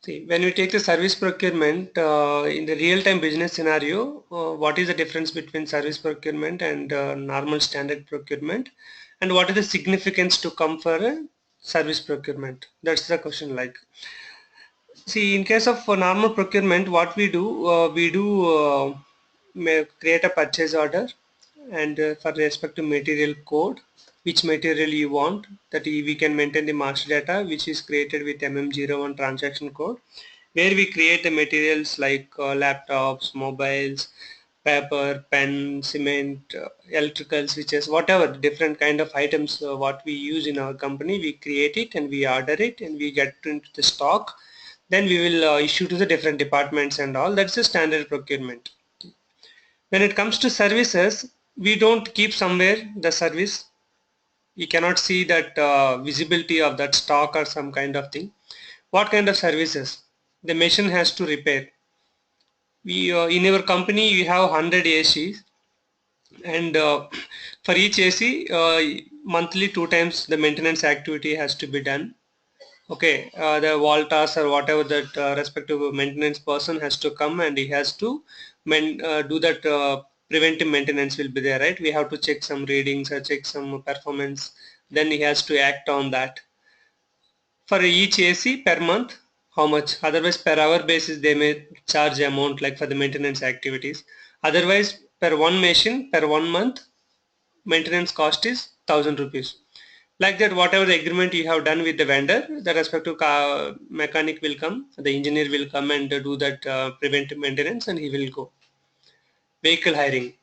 See, when we take the service procurement in the real-time business scenario, what is the difference between service procurement and normal standard procurement, and what is the significance to come for a service procurement? That's the question. Like, see, in case of normal procurement, what we do create a purchase order, and for respect to material code, which material you want, that we can maintain the master data, which is created with MM01 transaction code, where we create the materials like laptops, mobiles, paper, pen, cement, electrical switches, whatever different kind of items what we use in our company, we create it and we order it and we get into the stock. Then we will issue to the different departments and all. That's the standard procurement. When it comes to services, we don't keep somewhere the service. We cannot see that visibility of that stock or some kind of thing. What kind of services? The machine has to repair. We in our company we have 100 ACs, and for each AC monthly 2 times the maintenance activity has to be done. Okay, the wall task or whatever that respective maintenance person has to come and he has to do that preventive maintenance will be there, right? We have to check some readings or check some performance, then he has to act on that. For each AC per month, how much? Otherwise per hour basis they may charge amount like for the maintenance activities. Otherwise per one machine per 1 month maintenance cost is 1,000 rupees. Like that, whatever the agreement you have done with the vendor, the respective car mechanic will come, the engineer will come and do that preventive maintenance and he will go. Vehicle hiring.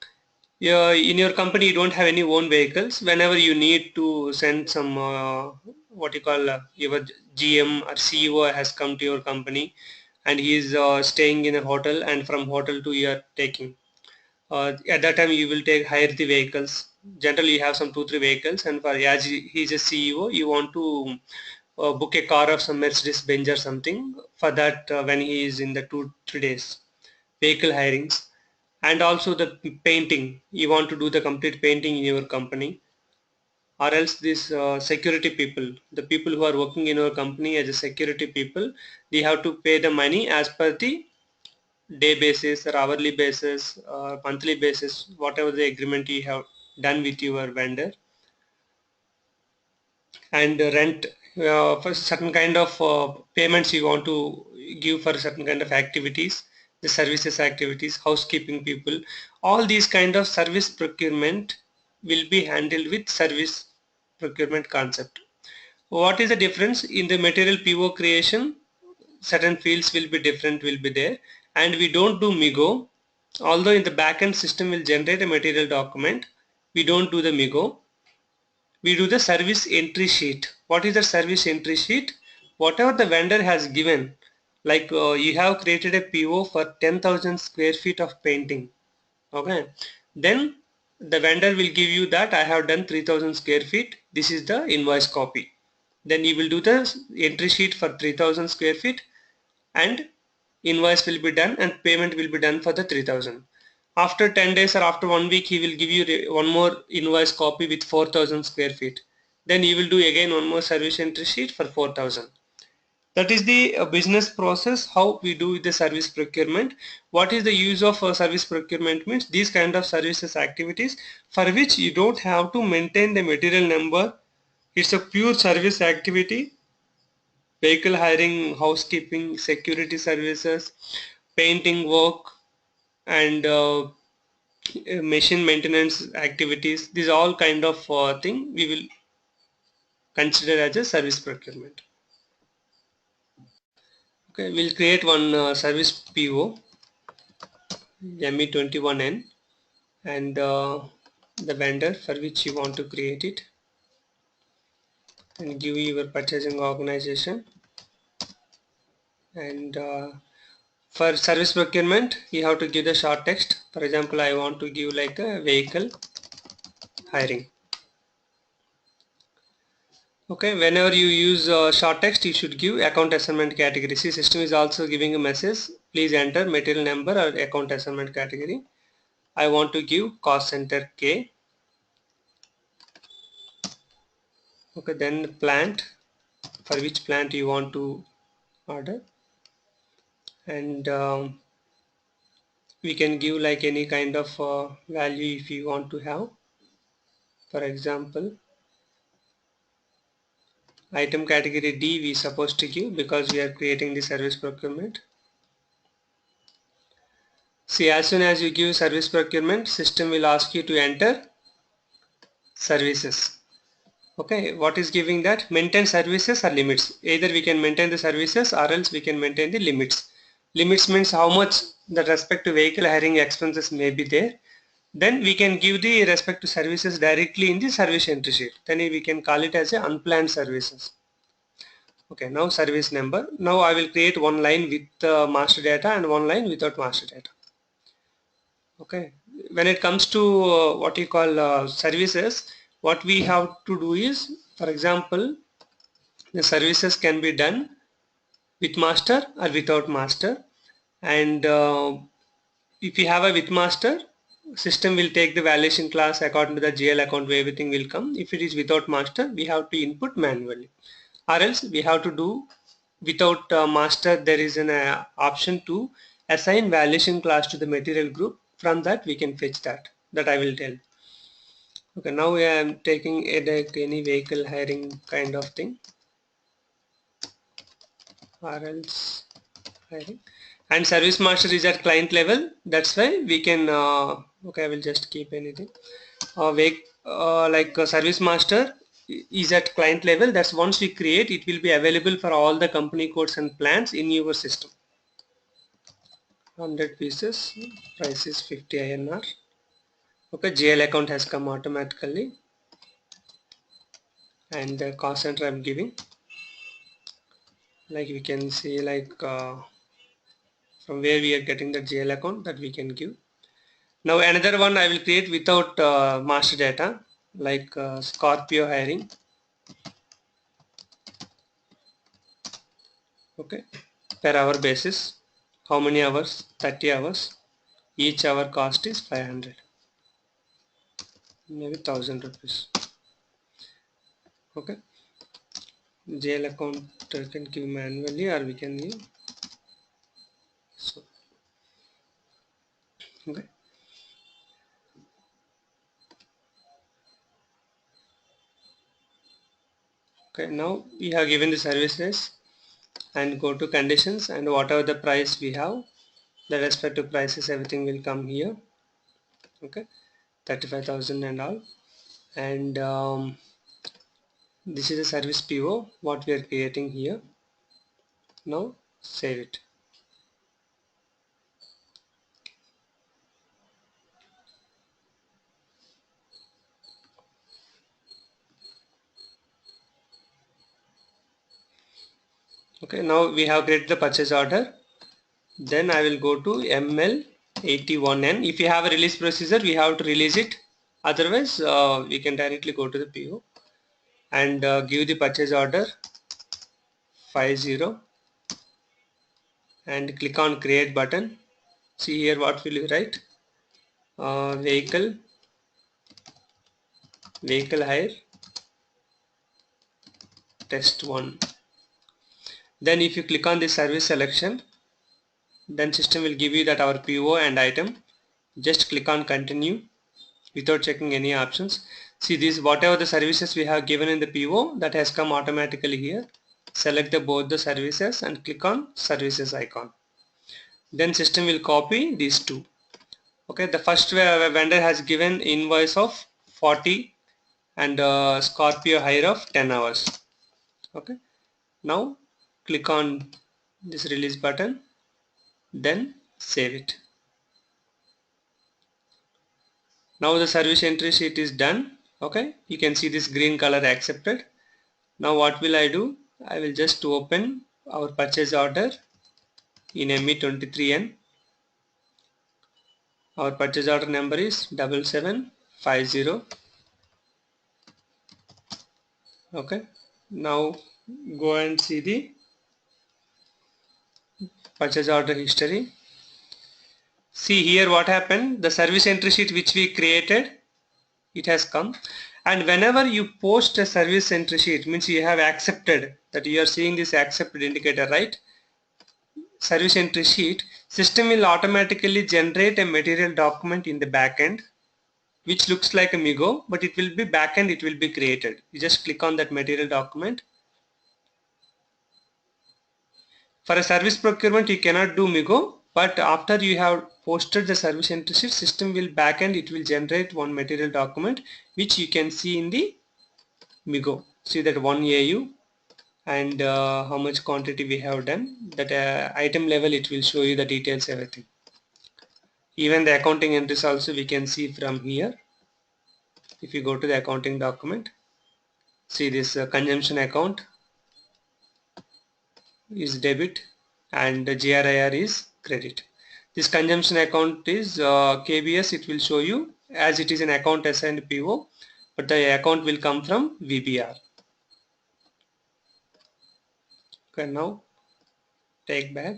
In your company you don't have any own vehicles. Whenever you need to send some what you call your GM or CEO has come to your company and he is staying in a hotel, and from hotel to you are taking. At that time you will take hire the vehicles. Generally you have some 2-3 vehicles, and for as he is a CEO, you want to book a car of some Mercedes Benz or something for that when he is in the 2-3 days. Vehicle hirings. And also the painting, you want to do the complete painting in your company, or else this security people, the people who are working in your company as a security people, they have to pay the money as per the day basis or hourly basis or monthly basis, whatever the agreement you have done with your vendor. And rent, for certain kind of payments you want to give for certain kind of activities, the services activities, housekeeping people, all these kind of service procurement will be handled with service procurement concept. What is the difference in the material PO creation? Certain fields will be different, will be there, and we don't do MIGO. Although in the backend system will generate a material document, we don't do the MIGO. We do the service entry sheet. What is the service entry sheet? Whatever the vendor has given, like you have created a PO for 10,000 square feet of painting. Okay, then the vendor will give you that I have done 3,000 square feet. This is the invoice copy. Then you will do the entry sheet for 3,000 square feet, and invoice will be done and payment will be done for the 3,000. After 10 days or after 1 week, he will give you one more invoice copy with 4,000 square feet. Then you will do again one more service entry sheet for 4,000. That is the business process, how we do the service procurement. What is the use of service procurement means these kind of services activities for which you don't have to maintain the material number. It's a pure service activity. Vehicle hiring, housekeeping, security services, painting work, and machine maintenance activities. These all kind of thing we will consider as a service procurement. Okay, we'll create one service PO ME21N, and the vendor for which you want to create it, and give your purchasing organization. And for service procurement you have to give the short text. For example, I want to give like a vehicle hiring. Okay, whenever you use short text, you should give account assignment category. See, system is also giving a message, please enter material number or account assignment category. I want to give cost center K. Okay, then plant, for which plant you want to order. and we can give like any kind of value if you want to have. For example, item category D we supposed to give because we are creating the service procurement. See, as soon as you give service procurement, system will ask you to enter services. Okay, what is giving that? Maintain services or limits. Either we can maintain the services or else we can maintain the limits. Limits means how much the respect to vehicle hiring expenses may be there. Then we can give the respect to services directly in the service entry sheet. Then we can call it as a unplanned services. Okay, now service number. Now I will create one line with master data and one line without master data. Okay, when it comes to what you call services, what we have to do is, for example, the services can be done with master or without master, and if you have a with master, system will take the valuation class according to the GL account where everything will come. If it is without master, we have to input manually, or else we have to do without master. There is an option to assign valuation class to the material group. From that we can fetch that I will tell. Okay, now I am taking like any vehicle hiring kind of thing, or else hiring, and service master is at client level. That's why we can okay, I will just keep anything like service master is at client level. That's once we create, it will be available for all the company codes and plans in your system. 100 pieces, price is 50 INR. Okay, GL account has come automatically, and the cost center I'm giving, like we can see like from where we are getting the GL account, that we can give. Now another one I will create without master data, like Scorpio hiring. Okay, per hour basis, how many hours? 30 hours. Each hour cost is 500, maybe 1000 rupees. Okay, GL account can give manually, or we can give. So okay, okay, now we have given the services, and go to conditions, and whatever the price we have, the respective prices, everything will come here. Okay, 35,000 and all, and this is a service PO what we are creating here. Now save it. Okay, now we have created the purchase order. Then I will go to ML81N. If you have a release procedure, we have to release it. Otherwise, we can directly go to the PO and give the purchase order 50 and click on create button. See here what will you write? Vehicle hire test 1. Then if you click on the service selection, then system will give you that our PO and item. Just click on continue without checking any options. See this, whatever the services we have given in the PO, that has come automatically here. Select both the services and click on services icon. Then system will copy these two. Okay, the first vendor has given invoice of 40 and Scorpio hire of 10 hours. Okay, now click on this release button, then save it. Now the service entry sheet is done. Okay, you can see this green color accepted. Now what will I do? I will just open our purchase order in ME23N. Our purchase order number is 7750. Okay, now go and see the purchase order history. See here what happened. The service entry sheet which we created, it has come, and whenever you post a service entry sheet, means you have accepted, that you are seeing this accepted indicator, right? service entry sheet, system will automatically generate a material document in the backend which looks like a MIGO, but it will be backend, it will be created. You just click on that material document. For a service procurement, you cannot do MIGO, but after you have posted the service entry sheet, system will backend, it will generate one material document which you can see in the MIGO. See that 1 AU and how much quantity we have done. That item level, it will show you the details, everything. Even the accounting entries also we can see from here. If you go to the accounting document, see this consumption account is debit and the GRIR is credit. This consumption account is KBS, it will show you as it is an account assigned PO, but the account will come from VBR. Okay, now take back.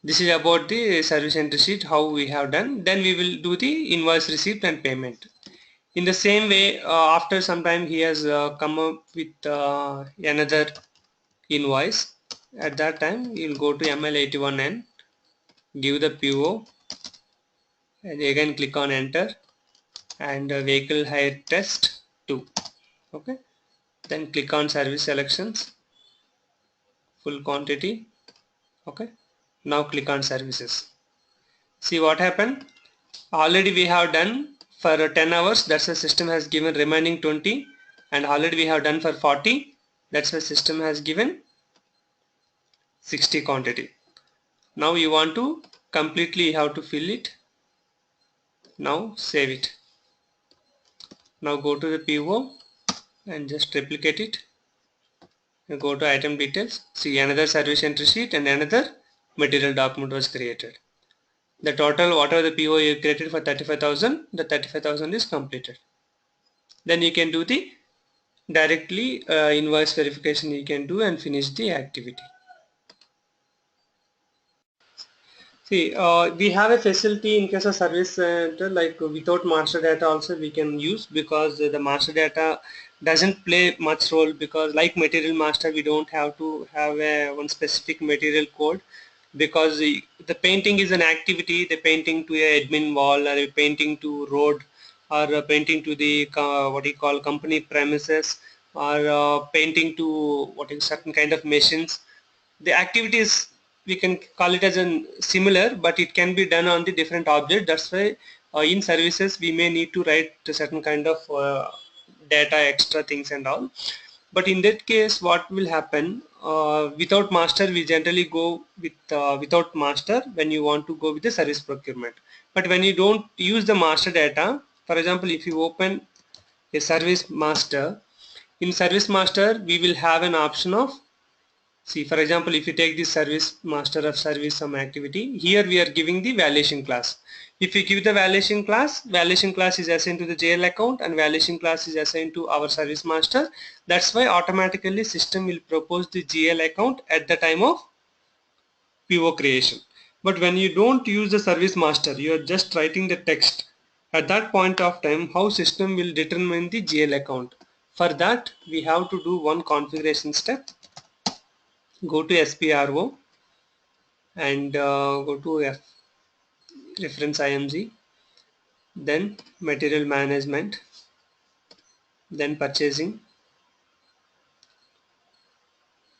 This is about the service entry sheet, how we have done. Then we will do the invoice receipt and payment. In the same way, after some time he has come up with another invoice. At that time, you will go to ML81N, give the PO, and again click on enter, and vehicle hire test 2. Okay. Then click on service selections, full quantity. Okay. Now click on services. See what happened. Already we have done for 10 hours, that's the system has given remaining 20, and already we have done for 40, that's the system has given 60 quantity. Now you want to completely have to fill it. Now save it. Now go to the PO and just replicate it. And go to item details. See, another service entry sheet and another material document was created. The total whatever the PO you created for 35,000, the 35,000 is completed. Then you can do the directly invoice verification you can do and finish the activity. See, we have a facility in case of service center, like without master data also we can use, because the master data doesn't play much role, because like material master we don't have to have a one specific material code, because the painting is an activity, the painting to a admin wall or a painting to road or painting to the what you call company premises, or painting to what is certain kind of machines. The activities we can call it as a similar, but it can be done on the different object. That's why in services we may need to write a certain kind of data, extra things and all. But in that case what will happen, without master we generally go with without master when you want to go with the service procurement. But when you don't use the master data, for example if you open a service master, in service master we will have an option of, see, for example, if you take the service master of service some activity, here we are giving the valuation class. If you give the valuation class is assigned to the JL account and valuation class is assigned to our service master. That's why automatically system will propose the GL account at the time of PO creation. But when you don't use the service master, you are just writing the text. At that point of time, how system will determine the GL account? For that, we have to do one configuration step. Go to SPRO and go to reference IMG, then material management, then purchasing.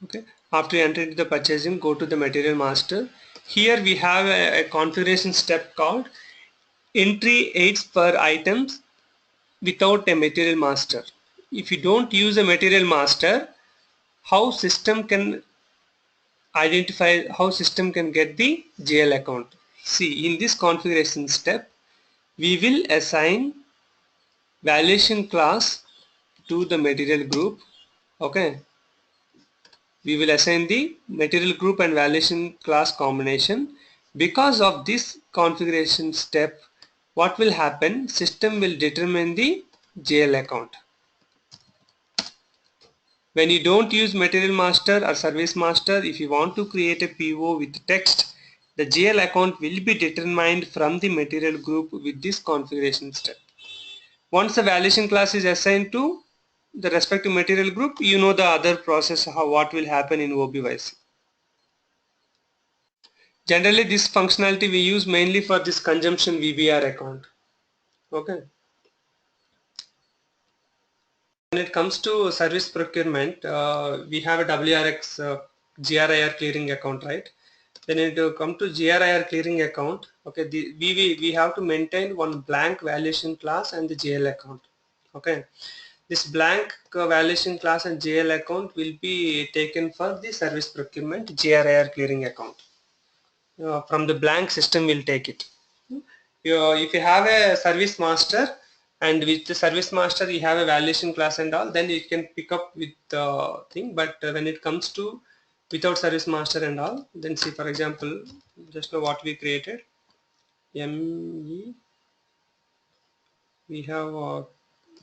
Okay, after you enter into the purchasing, go to the material master. Here we have a configuration step called entry aids per items without a material master. If you don't use a material master, how system can identify, how system can get the GL account? See, in this configuration step we will assign valuation class to the material group. Okay, we will assign the material group and valuation class combination. Because of this configuration step, what will happen, system will determine the JL account. When you don't use material master or service master, if you want to create a PO with text, the JL account will be determined from the material group with this configuration step. Once the valuation class is assigned to the respective material group, you know the other process, how what will happen in OBYC. Generally, this functionality we use mainly for this consumption VBR account. Okay. When it comes to service procurement, we have a WRX GRIR clearing account, right? Then it come to GRIR clearing account. Okay, we have to maintain one blank valuation class and the GL account. Okay, this blank valuation class and GL account will be taken for the service procurement GRIR clearing account. From the blank system will take it. If you have a service master and with the service master you have a valuation class and all, then you can pick up with the thing. But when it comes to without service master and all, then see, for example, just now what we created, ME, we have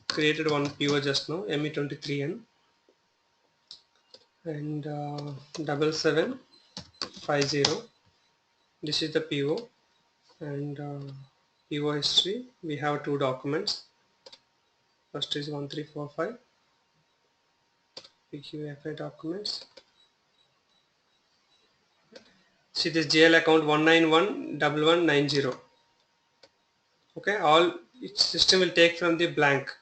created one PO just now, ME23N and 7750. This is the PO and PO history. We have two documents. First is 1345 PQFI documents. See this GL account 1911190. Okay, all each system will take from the blank,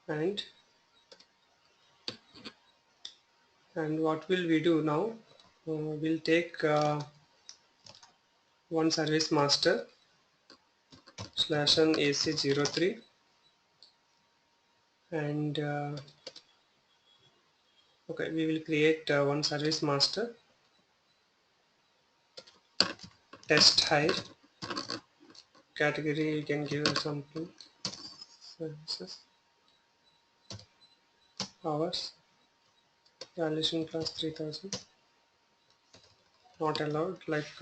and what will we do now? We'll take one service master /n AC03 and okay, we will create one service master test hire category. You can give something services hours valuation class 3000, not allowed, like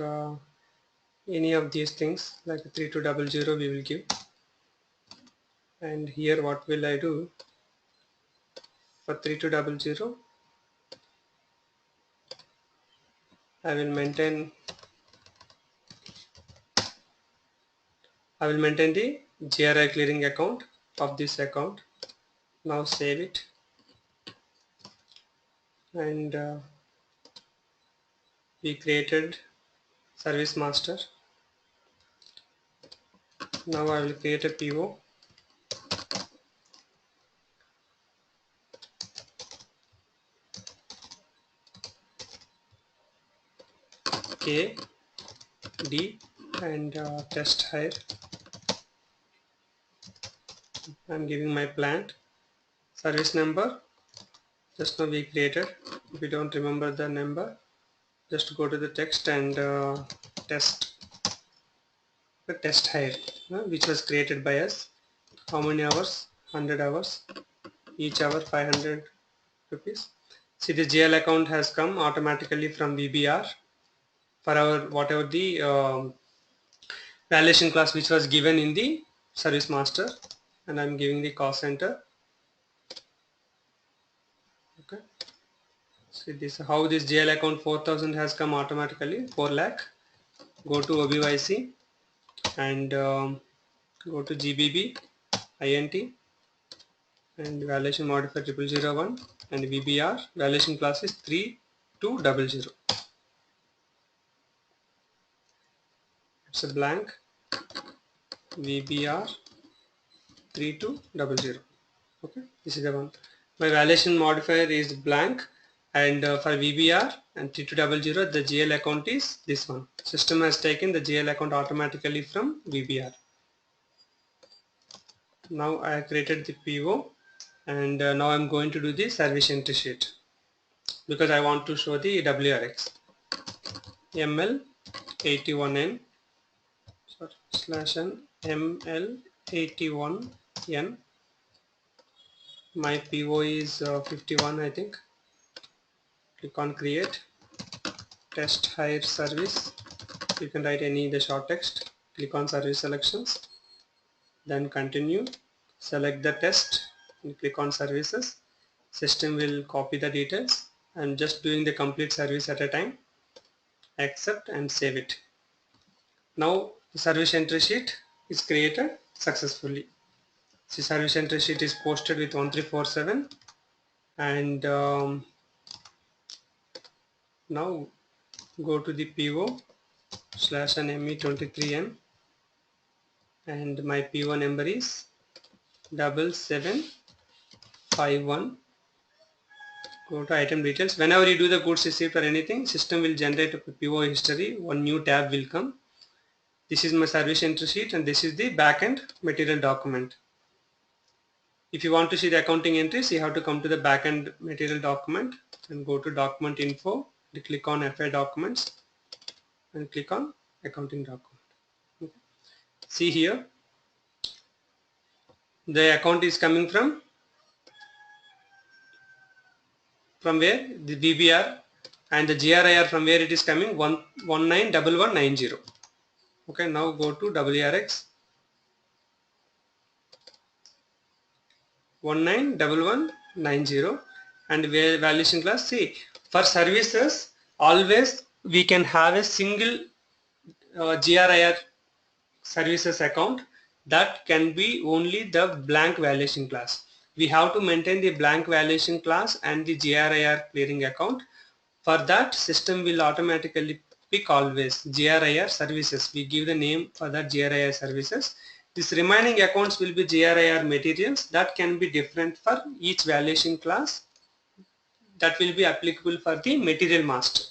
any of these things, like 3200 we will give. And here what will I do? For 3200 I will maintain the GRI clearing account of this account. Now save it and we created service master. Now I will create a PO. A, D and test hire. I am giving my plant service number. Just now we created. If you don't remember the number, just go to the text and test the test hire, which was created by us. How many hours? 100 hours. Each hour 500 rupees. See, the GL account has come automatically from VBR for our whatever the valuation class which was given in the service master, and I'm giving the cost center. Okay. See this, how this GL account 4000 has come automatically, 4 lakh. Go to OBYC and go to GBB INT and valuation modifier 0001 and VBR valuation class is 3200. It's a blank VBR 3200. Okay, this is the one. My valuation modifier is blank, and for VBR and 3200 the GL account is this one. System has taken the GL account automatically from VBR. Now I have created the PO and now I'm going to do the service entry sheet because I want to show the WRX ML81N /n ML81N. My PO is 51, I think. Click on create test hire service. You can write any the short text. Click on service selections, then continue, select the test and click on services. System will copy the details. I'm just doing the complete service at a time. Accept and save it. Now the service entry sheet is created successfully. The service entry sheet is posted with 1347 and Now go to the PO slash an ME23M, and my PO number is 7751. Go to item details. Whenever you do the goods received or anything, system will generate a PO history. One new tab will come. This is my service entry sheet, and this is the backend material document. If you want to see the accounting entries, you have to come to the backend material document and go to document info, click on FI documents and click on accounting document. Okay. See here, the account is coming from where? The VBR, and the GRIR from where it is coming? 191190. Okay, now go to WRX 191190 and valuation class. See, for services always we can have a single GRIR services account that can be only the blank valuation class. We have to maintain the blank valuation class and the GRIR clearing account. For that, system will automatically pick always GRIR services. We give the name for that GRIR services. This remaining accounts will be GRIR materials that can be different for each valuation class, that will be applicable for the material master.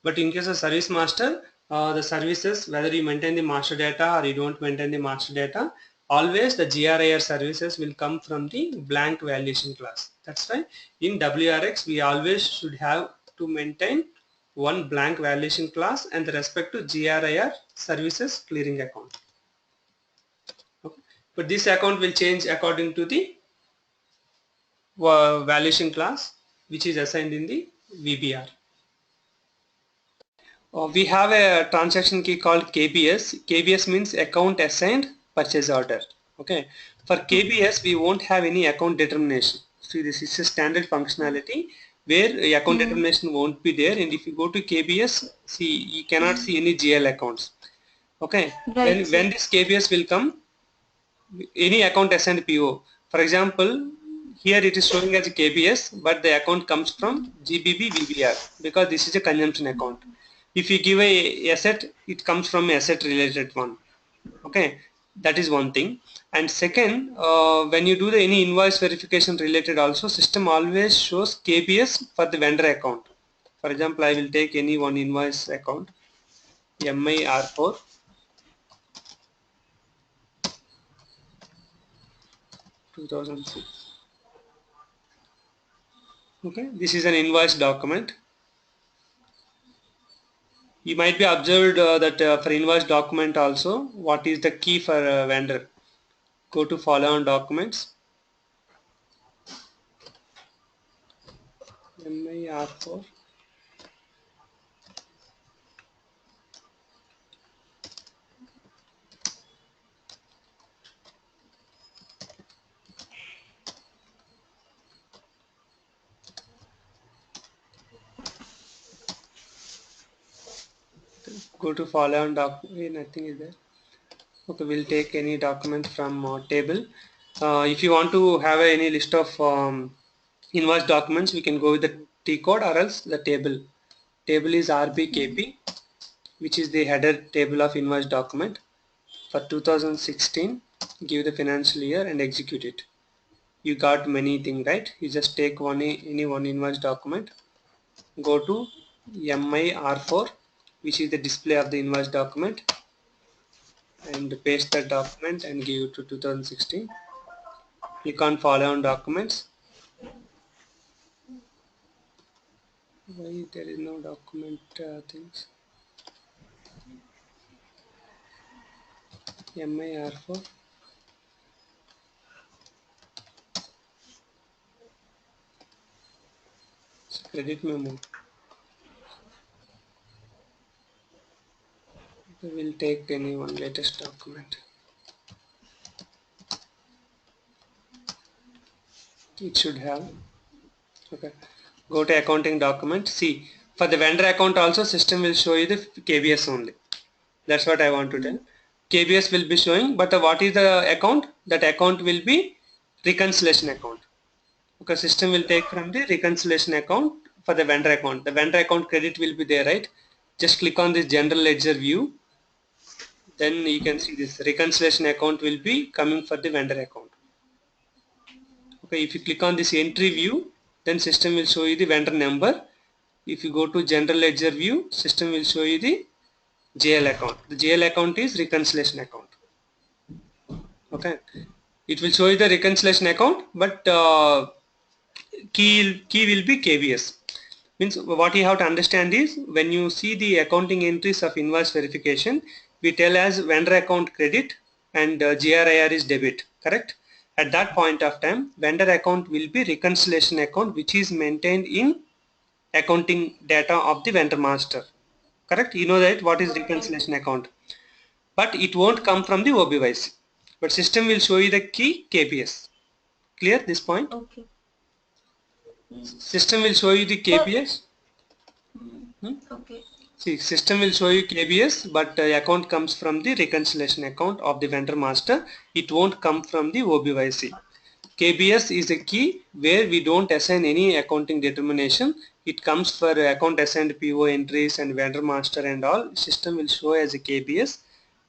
But in case of service master, the services, whether you maintain the master data or you don't maintain the master data, always the GRIR services will come from the blank valuation class. That's why in WRX we always should have to maintain one blank valuation class and the respect to GRIR services clearing account. Okay. But this account will change according to the valuation class which is assigned in the VBR. We have a transaction key called KBS. KBS means account assigned purchase order. Okay. For KBS, we won't have any account determination. See, this is a standard functionality where account determination won't be there. And if you go to KBS, see, you cannot see any GL accounts. Okay. Right. When this KBS will come, any account assigned PO. For example, here it is showing as a KBS, but the account comes from GBB VBR because this is a consumption account. If you give a asset, it comes from asset related one. Okay, that is one thing. And second, when you do the any invoice verification related also, system always shows KBS for the vendor account. For example, I will take any one invoice account, MIR4. Okay, this is an invoice document. You might be observed that for invoice document also, what is the key for vendor? Go to follow on documents, MIR4. Go to follow on document, nothing is there. Okay, we'll take any document from table. If you want to have any list of invoice documents, we can go with the T code or else the table. Table is RBKP, which is the header table of invoice document for 2016. Give the financial year and execute it. You got many things, right? You just take any one invoice document, go to MIR4, which is the display of the invoice document, and paste the document and give it to 2016. Click on follow on documents. Why there is no document things? MIR4. Credit memo. We will take any one latest document. It should have. Okay. Go to accounting document. See, for the vendor account also, system will show you the KBS only. That's what I want to tell. KBS will be showing, but what is the account? That account will be reconciliation account. Okay, system will take from the reconciliation account for the vendor account. The vendor account credit will be there, right? Just click on this general ledger view. Then you can see this reconciliation account will be coming for the vendor account. Okay, if you click on this entry view, then system will show you the vendor number. If you go to general ledger view, system will show you the JL account. The JL account is reconciliation account. Okay, it will show you the reconciliation account, but key will be KBS. Means what you have to understand is when you see the accounting entries of invoice verification, we tell as vendor account credit and GRIR is debit, correct? At that point of time, vendor account will be reconciliation account, which is maintained in accounting data of the vendor master, correct? You know that what is reconciliation account, but it won't come from the OBYC, but system will show you the key KPS. Clear this point? Okay. System will show you the KPS. Okay. See, system will show you KBS, but account comes from the reconciliation account of the vendor master. It won't come from the OBYC. KBS is a key where we don't assign any accounting determination. It comes for account assigned PO entries and vendor master and all. System will show as a KBS,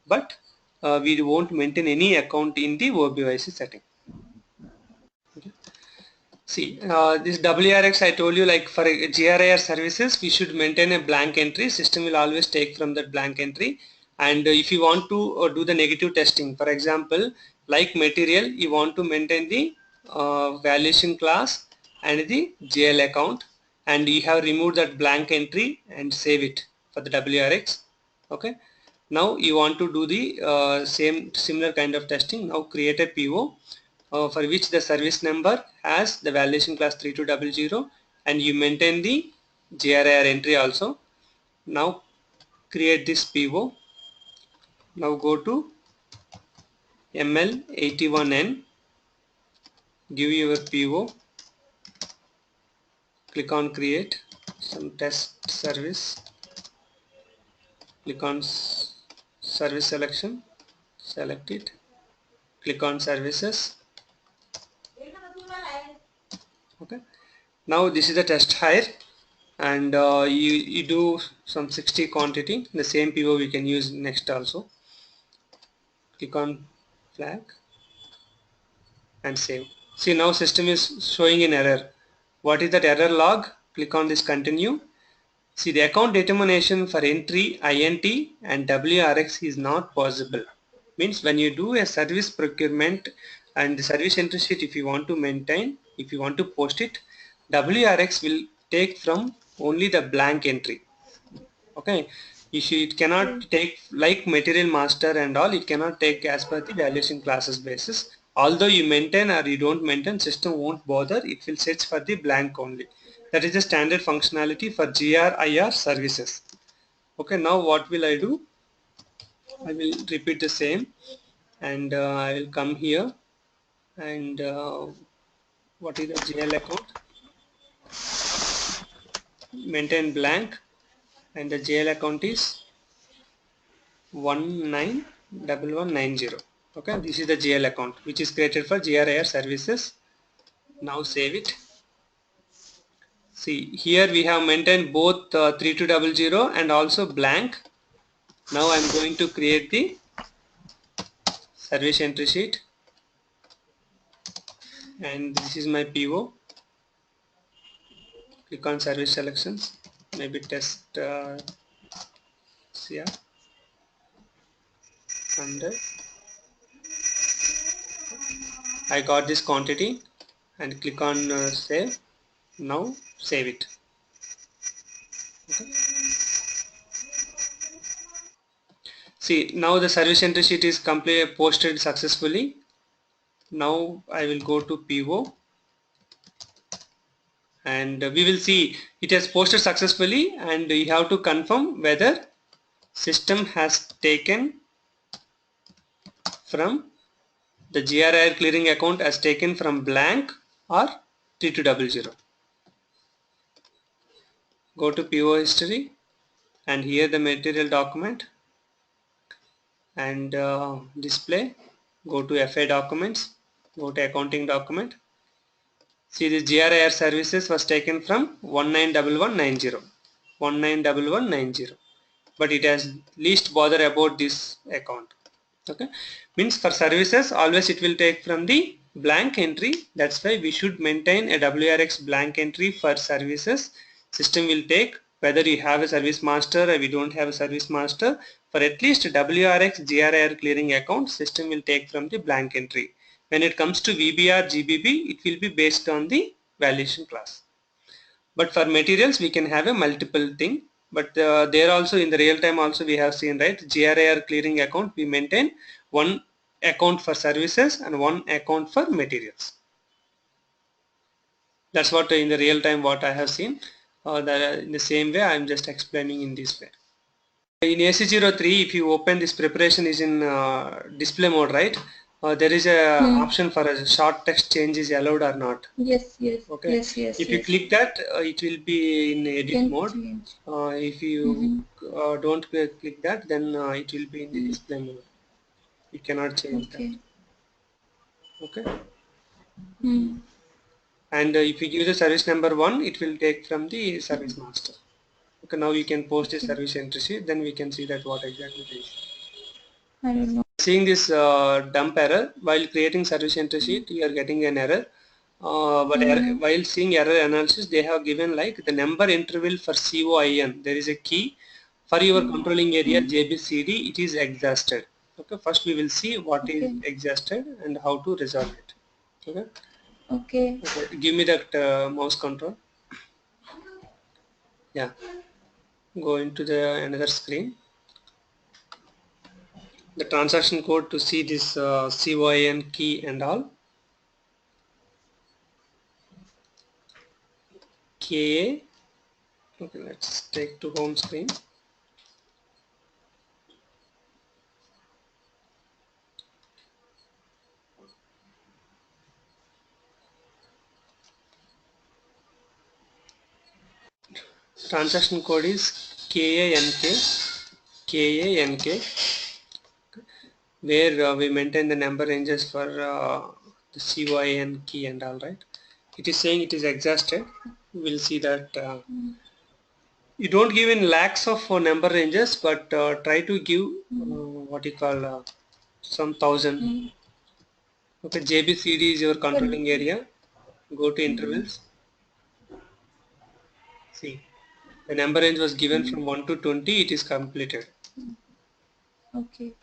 but we won't maintain any account in the OBYC setting. Okay. See, this WRX I told you, like for GRIR services, we should maintain a blank entry. System will always take from that blank entry. And if you want to do the negative testing, for example, like material, you want to maintain the valuation class and the GL account, and you have removed that blank entry and save it for the WRX. Okay. Now you want to do the similar kind of testing. Now create a PO for which the service number has the validation class 3200, and you maintain the GRIR entry also. Now create this PO. Now go to ML81N, give your PO, click on create some test service, click on service selection, select it, click on services. Okay, now this is the test hire, and you do some 60 quantity. The same PO we can use next also. Click on flag and save. See, now system is showing an error. What is that error log? Click on this continue. See, the account determination for entry INT and WRX is not possible. Means when you do a service procurement and the service entry sheet, if you want to maintain, if you want to post it, WRX will take from only the blank entry. Okay, it cannot take like material master and all, it cannot take as per the valuation classes basis. Although you maintain or you don't maintain, system won't bother, it will search for the blank only. That is the standard functionality for GRIR services. Okay, now what will I do? I will repeat the same, and I will come here, and what is the GL account? Maintain blank, and the GL account is 191190. Okay, this is the GL account which is created for GRIR services. Now save it. See, here we have maintained both 3200 and also blank. Now I am going to create the service entry sheet, and this is my PO. Click on service selections, maybe test yeah, and I got this quantity, and click on save. Now save it. Okay. See, now the service entry sheet is completely posted successfully. Now I will go to PO, and we will see it has posted successfully, and you have to confirm whether system has taken from the GRIR clearing account as taken from blank or 3200. Go to PO history, and here the material document, and display. Go to FA documents, go to accounting document, See, the GRIR services was taken from 191190, 191190, but it has least bother about this account. Okay, means for services always it will take from the blank entry. That's why we should maintain a WRX blank entry for services. System will take whether you have a service master or we don't have a service master. For at least WRX GRIR clearing account, system will take from the blank entry. When it comes to VBR GBB, it will be based on the valuation class. But for materials we can have a multiple thing, but there also in the real time also we have seen, right, GRIR clearing account we maintain one account for services and one account for materials. That's what in the real time what I have seen. That in the same way I am just explaining in this way. In AC03, if you open this, preparation is in display mode, right? There is a option for a short text change is allowed or not. Yes, yes, Okay. yes, yes. If you click that, it will be in edit Can mode. change. If you don't click that, then it will be in the display mode. You cannot change that. Okay. Okay. Hmm. And if you give the service number 1, it will take from the service master. Okay. Now you can post a Okay. service entry sheet. Then we can see that what exactly it is. I don't know. Seeing this dump error while creating service entry sheet, you are getting an error. But while seeing error analysis, they have given like the number interval for COIN. There is a key for your controlling area JBCD. It is exhausted. Okay, first we will see what is Okay. exhausted and how to resolve it. Okay. Okay. Okay. Give me that mouse control. Yeah. Go into the another screen. The transaction code to see this COIN key and all. KA. Okay, let's take to home screen. Transaction code is KANK, where we maintain the number ranges for the COIN key and all, right. It is saying it is exhausted. We'll see that you don't give in lakhs of number ranges, but try to give what you call some thousand. Okay, JBCD is your But controlling area. Go to intervals. See, the number range was given from 1 to 20. It is completed. okay.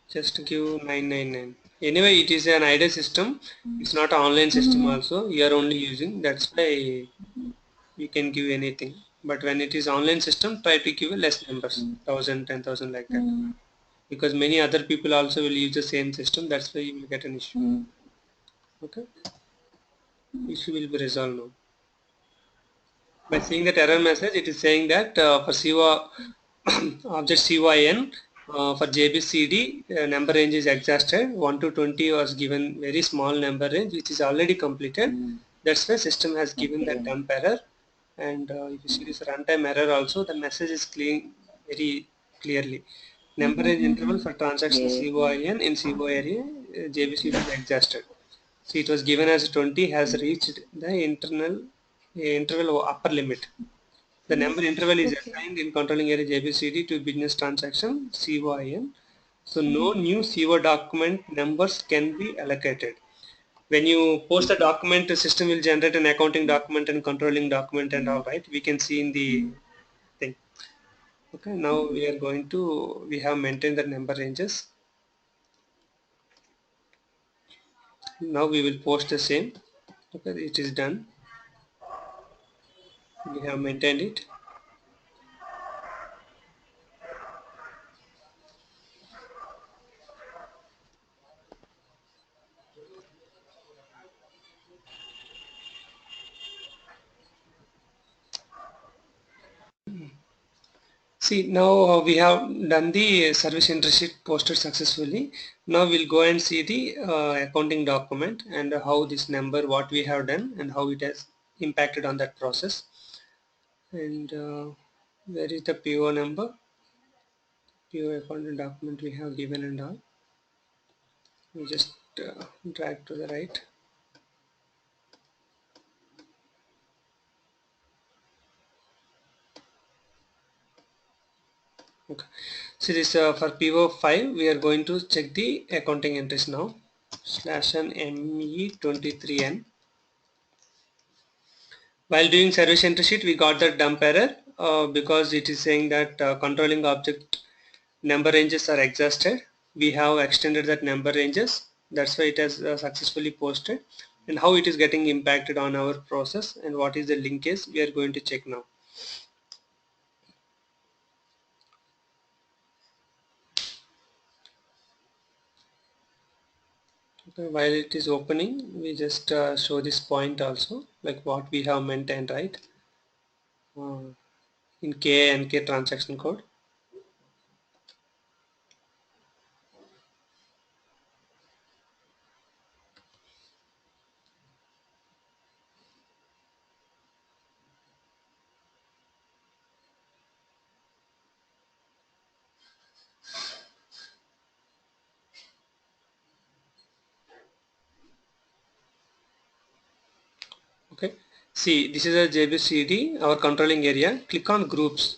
Just give 999. Anyway, it is an IDA system. It's not an online system also. You are only using. That's why you can give anything. But when it is online system, try to give less numbers, 1000, 10,000 like that. Because many other people also will use the same system. That's why you will get an issue. Okay. Issue will be resolved now. By seeing that error message, it is saying that for CO object CYN for JBCD number range is exhausted. 1 to 20 was given very small number range, which is already completed. That's why system has given that dump error. And if you see this runtime error also, the message is clean very clearly. Number range interval for transaction COIN in CO area JBCD is exhausted. See, it was given as 20 has reached the interval upper limit. The number interval is assigned in controlling area JBCD to business transaction COIN. So no new CO document numbers can be allocated. When you post a document, the system will generate an accounting document and controlling document and all, right. We can see in the thing. Okay, now we are going to, we have maintained the number ranges. Now we will post the same. Okay, it is done. We have maintained it. See, now we have done the service entry sheet posted successfully. Now we'll go and see the accounting document and how this number, what we have done and how it has impacted on that process. And where is the PO number? PO accounting document we have given and all. We just drag to the right. Okay. So this for PO5 we are going to check the accounting entries now. /n ME23N. While doing service entry sheet, we got the dump error because it is saying that controlling object number ranges are exhausted. We have extended that number ranges. That's why it has successfully posted. And how it is getting impacted on our process and what is the linkage we are going to check now. Okay, while it is opening, we just show this point also, like what we have maintained, right? In K and K transaction code. Okay, see, this is a JBCD, our controlling area. Click on groups.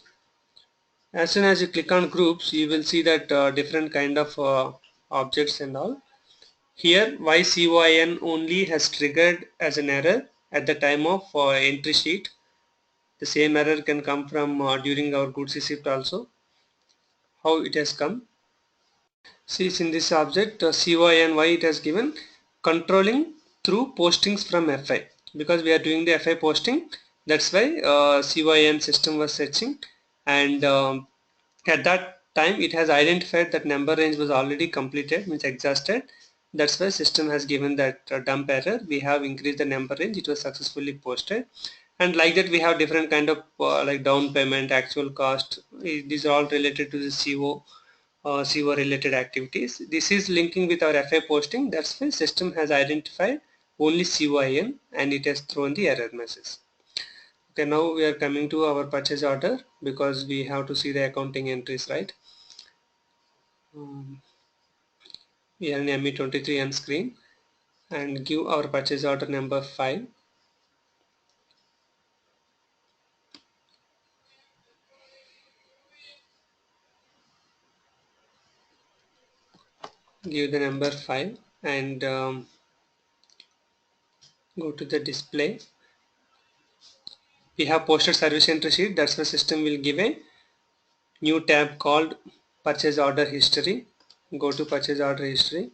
As soon as you click on groups, you will see that different kind of objects and all. Here, YCOIN only has triggered as an error at the time of entry sheet. The same error can come from during our goods receipt also. How it has come? See, in this object COINY it has given controlling through postings from FI, because we are doing the FI posting. That's why COIN system was searching, and at that time it has identified that number range was already completed, means exhausted. That's why system has given that dump error. We have increased the number range, it was successfully posted. And like that we have different kind of like down payment, actual cost. These are all related to the CO related activities. This is linking with our FI posting. That's why system has identified only COIN and it has thrown the error message. Okay, now we are coming to our purchase order because we have to see the accounting entries, right? We are in ME23 on screen and give our purchase order number 5. Give the number 5 and go to the display. We have posted service entry sheet. That's why system will give a new tab called purchase order history. Go to purchase order history.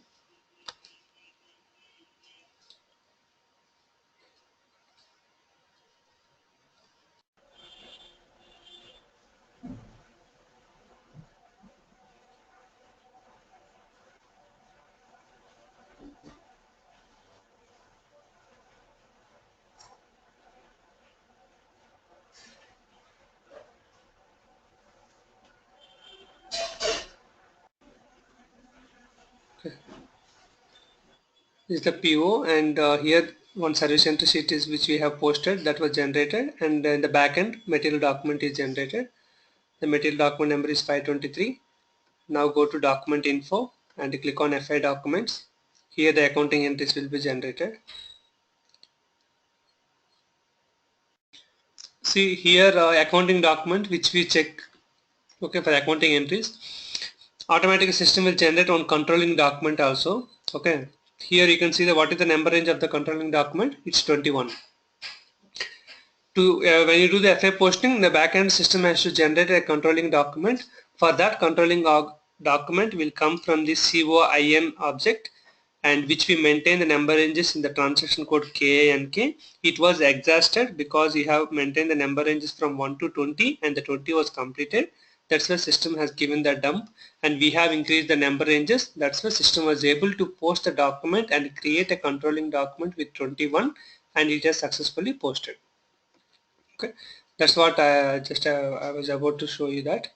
This is the PO, and here one service entry sheet is which we have posted, that was generated, and in the backend material document is generated. The material document number is 523. Now go to document info and click on FI documents. Here the accounting entries will be generated. See here accounting document which we check. Okay, for accounting entries, automatic system will generate on controlling document also. Okay, here you can see the what is the number range of the controlling document. It's 21. To when you do the FA posting, the backend system has to generate a controlling document. For that controlling document will come from the COIN object, and which we maintain the number ranges in the transaction code KA and K. It was exhausted because we have maintained the number ranges from 1 to 20 and the 20 was completed. That's why system has given the dump, and we have increased the number ranges. That's why system was able to post the document and create a controlling document with 21, and it has successfully posted. Okay, that's what I was about to show you that.